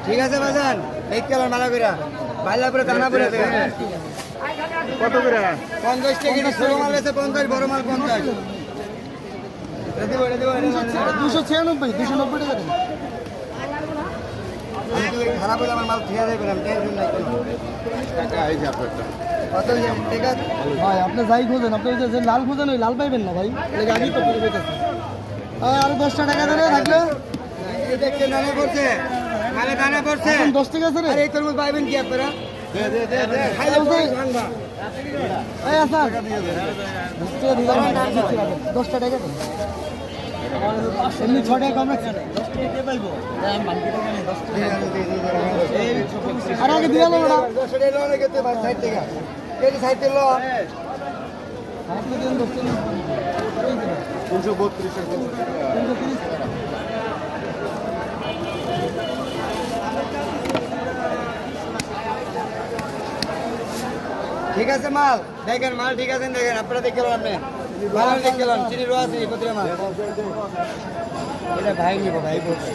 ঠিক আছে বাজান এক কালার মালা করে বাইলা করে দানা করে কত করে? 50 টাকা ছোট মাল আছে 50, বড় মাল 50। 296 290 টাকা দেন। খারাপ হলে আমার মাল ঠিক আছে টেনশন নাই কোনো। টাকা এই যে আপনারটা। কত ঠিক আছে ভাই আপনি যাই খোঁজেন, আপনি ওই যে লাল খোঁজেন ওই লাল পাইবেন না ভাই, লেগে আগেই তো পেয়ে পেতেছে। আরো 10 টাকা ধরে রাখলে এই দেখছেন দানা পড়ছে, মালে দানা পড়ছে। 10 টাকা আছে রে। আরে এই তরমুজ পাইবেন কি আপনারা? দে খাইলে পরে ভাঙবা। এই আচ্ছা 10 টাকা দেন। এমনি 6 টাকা কম রাখছেন। 10 টাকা কে পাইবো? আর আগে দিয়ে লো ওটা। 10 টাকা লোন কেটে 60 টাকা। কেটে 60 টাকা লোন। আপনি দেন 10 টাকা। 332 টাকা। 330 টাকা। ঠিক আছে মাল দেখেন, মাল ঠিক আছে দেখেন, আপনারা দেখে লোন, আপনি মাল দেখে লোন, চিনি রোয়া চিনি কত মাল এটা ভাই নিব ভাই বলছে।